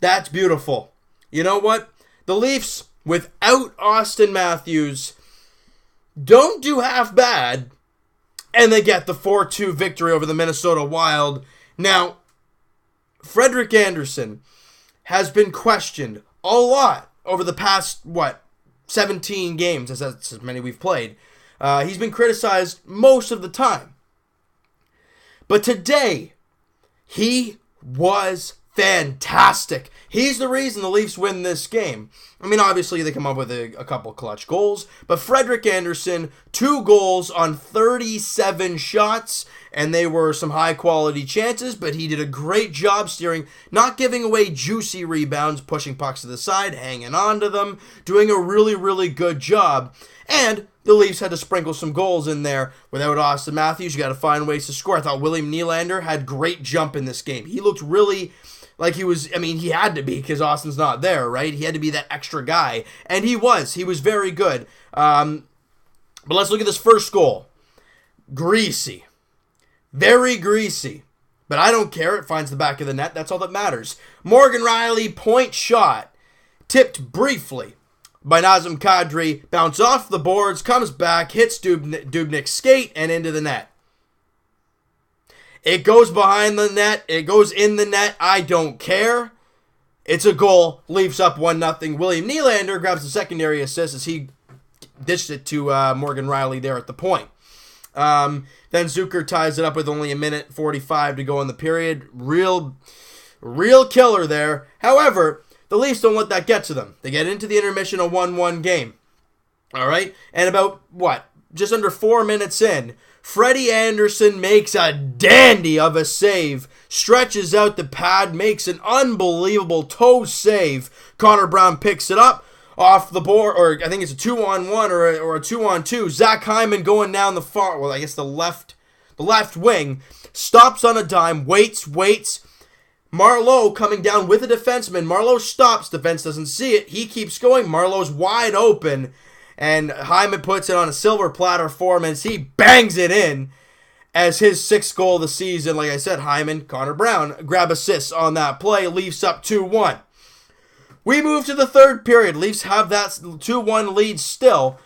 That's beautiful. You know what? The Leafs, without Austin Matthews, don't do half bad, and they get the 4-2 victory over the Minnesota Wild. Now, Frederik Andersen has been questioned a lot over the past, 17 games, that's as many we've played. He's been criticized most of the time. But today, he was fantastic. He's the reason the Leafs win this game. I mean, obviously, they come up with a couple clutch goals, but Frederik Andersen, 2 goals on 37 shots, and they were some high-quality chances, but he did a great job steering, not giving away juicy rebounds, pushing pucks to the side, hanging on to them, doing a really, really good job. And the Leafs had to sprinkle some goals in there. Without Austin Matthews, you got to find ways to score. I thought William Nylander had great jump in this game. He looked really like he was, he had to be because Austin's not there, right? He had to be that extra guy. And he was. He was very good. But let's look at this first goal. Greasy. Very greasy. But I don't care. It finds the back of the net. That's all that matters. Morgan Rielly, point shot. Tipped briefly by Nazem Kadri. Bounce off the boards. Comes back. Hits Dubnyk's skate and into the net. It goes behind the net. It goes in the net. I don't care. It's a goal. Leafs up 1-0. William Nylander grabs the secondary assist as he dished it to Morgan Rielly there at the point. Then Zucker ties it up with only 1:45 to go in the period. Real killer there. However, the Leafs don't let that get to them. They get into the intermission, a 1-1 game. All right? And about, just under 4 minutes in, Freddie Andersen makes a dandy of a save, stretches out the pad, makes an unbelievable toe save. Connor Brown picks it up off the board, or I think it's a 2-on-1 or a 2-on-2. Zach Hyman going down the the left wing, stops on a dime, waits. Marleau coming down with a defenseman. Marleau stops, defense doesn't see it. He keeps going. Marleau's wide open. And Hyman puts it on a silver platter for him as he bangs it in as his 6th goal of the season. Like I said, Hyman, Connor Brown, grab assists on that play. Leafs up 2-1. We move to the third period. Leafs have that 2-1 lead still.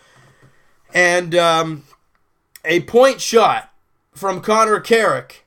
And a point shot from Connor Carrick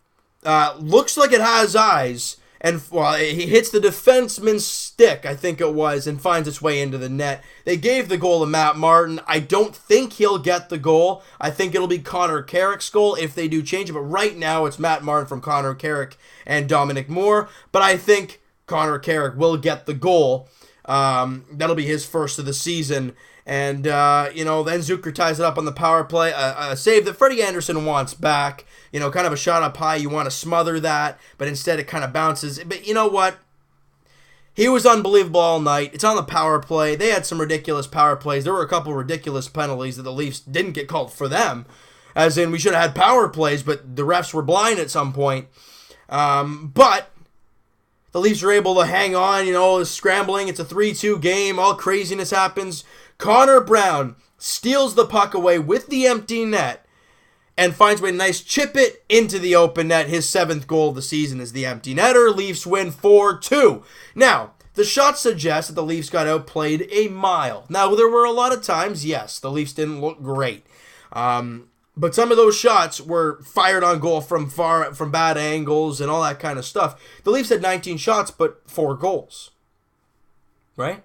looks like it has eyes. And he hits the defenseman's stick, I think it was, and finds its way into the net. They gave the goal to Matt Martin. I don't think he'll get the goal. I think it'll be Connor Carrick's goal if they do change it. But right now, it's Matt Martin from Connor Carrick and Dominic Moore. But I think Connor Carrick will get the goal. That'll be his first of the season. And, then Zucker ties it up on the power play. A save that Freddie Andersen wants back. Kind of a shot up high. You want to smother that. But instead it kind of bounces. But you know what? He was unbelievable all night. It's on the power play. They had some ridiculous power plays. There were a couple ridiculous penalties that the Leafs didn't get called for them. As in, we should have had power plays, but the refs were blind at some point. But the Leafs were able to hang on, scrambling. It's a 3-2 game. All craziness happens. Connor Brown steals the puck away with the empty net and finds a way to nice chip it into the open net. His 7th goal of the season is the empty netter. Leafs win 4-2. Now, the shots suggest that the Leafs got outplayed a mile. Now, there were a lot of times, yes, the Leafs didn't look great. But some of those shots were fired on goal from bad angles and all that kind of stuff. The Leafs had 19 shots, but 4 goals. Right?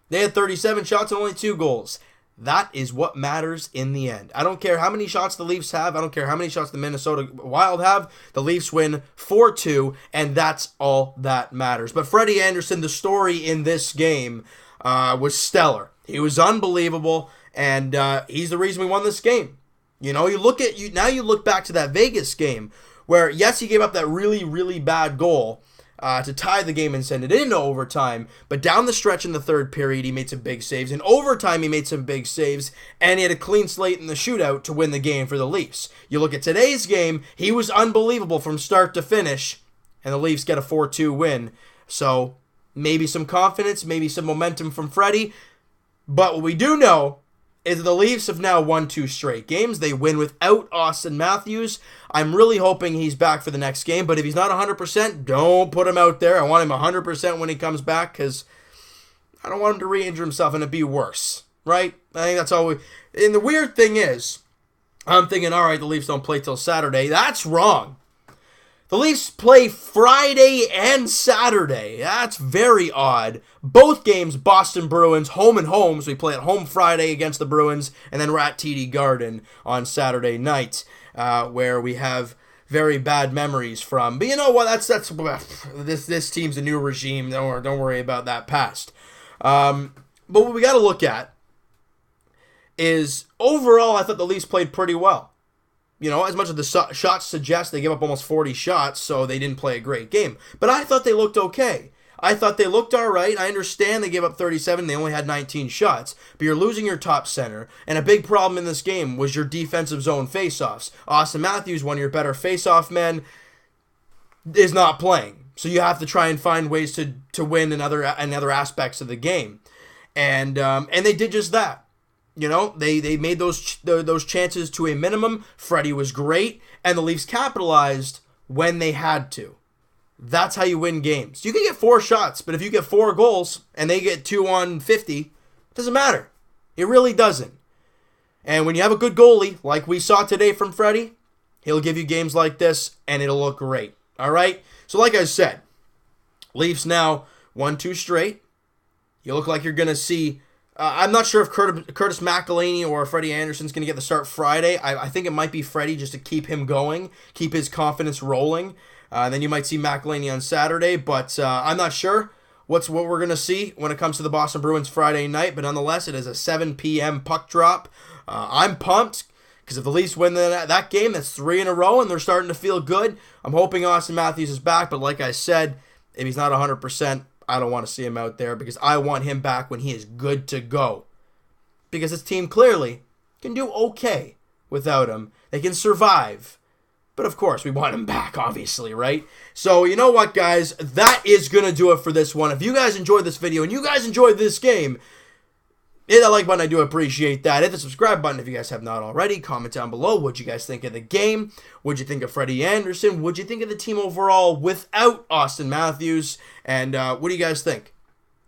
They had 37 shots and only 2 goals. That is what matters in the end. I don't care how many shots the Leafs have. I don't care how many shots the Minnesota Wild have. The Leafs win 4-2, and that's all that matters. But Freddie Andersen, the story in this game, was stellar. He was unbelievable, and he's the reason we won this game. Now you look back to that Vegas game where, yes, he gave up that really, really bad goal to tie the game and send it into overtime. But down the stretch in the third period, he made some big saves. In overtime, he made some big saves, and he had a clean slate in the shootout to win the game for the Leafs. You look at today's game, he was unbelievable from start to finish, and the Leafs get a 4-2 win. So maybe some confidence, maybe some momentum from Freddie. But what we do know is the Leafs have now won 2 straight games. They win without Austin Matthews. I'm really hoping he's back for the next game, but if he's not 100%, don't put him out there. I want him 100% when he comes back because I don't want him to re-injure himself and it be worse, right? I think that's all and the weird thing is, I'm thinking, all right, the Leafs don't play till Saturday. That's wrong. The Leafs play Friday and Saturday. That's very odd. Both games, Boston Bruins, home and home. So we play at home Friday against the Bruins, and then we're at TD Garden on Saturday night, where we have very bad memories from. But you know what? This team's a new regime. Don't worry about that past. But what we got to look at is overall, I thought the Leafs played pretty well. You know, as much as the shots suggest, they gave up almost 40 shots, so they didn't play a great game. But I thought they looked okay. I thought they looked all right. I understand they gave up 37. They only had 19 shots. But you're losing your top center. And a big problem in this game was your defensive zone faceoffs. Austin Matthews, one of your better faceoff men, is not playing. So you have to try and find ways to win in other aspects of the game. And they did just that. You know, they made those chances to a minimum. Freddie was great, and the Leafs capitalized when they had to. That's how you win games. You can get 4 shots, but if you get 4 goals and they get 2 on 50, it doesn't matter. It really doesn't. And when you have a good goalie, like we saw today from Freddie, he'll give you games like this, and it'll look great. All right? So like I said, Leafs now won 2 straight. You look like you're going to see... I'm not sure if Curtis McElhinney or Freddie Anderson's going to get the start Friday. I think it might be Freddie just to keep him going, keep his confidence rolling. Then you might see McElhinney on Saturday, but I'm not sure what we're going to see when it comes to the Boston Bruins Friday night. But nonetheless, it is a 7 p.m. puck drop. I'm pumped because if the Leafs win that game, that's 3 in a row, and they're starting to feel good. I'm hoping Austin Matthews is back, but like I said, if he's not 100%, I don't want to see him out there because I want him back when he is good to go. Because this team clearly can do okay without him. They can survive. But of course, we want him back, obviously, right? So, you know what, guys? That is going to do it for this one. If you guys enjoyed this video and you guys enjoyed this game, hit that like button. I do appreciate that. Hit the subscribe button if you guys have not already. Comment down below what you guys think of the game. What'd you think of Freddie Anderson? What'd you think of the team overall without Austin Matthews? And what do you guys think?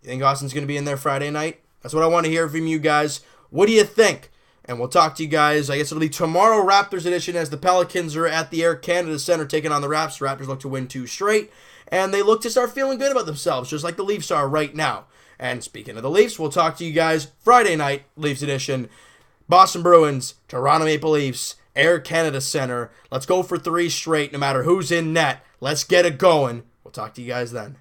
You think Austin's going to be in there Friday night? That's what I want to hear from you guys. What do you think? And we'll talk to you guys. I guess it'll be tomorrow, Raptors edition, as the Pelicans are at the Air Canada Center taking on the Raps. The Raptors look to win 2 straight. And they look to start feeling good about themselves, just like the Leafs are right now. And speaking of the Leafs, we'll talk to you guys Friday night, Leafs edition. Boston Bruins, Toronto Maple Leafs, Air Canada Center. Let's go for 3 straight, no matter who's in net. Let's get it going. We'll talk to you guys then.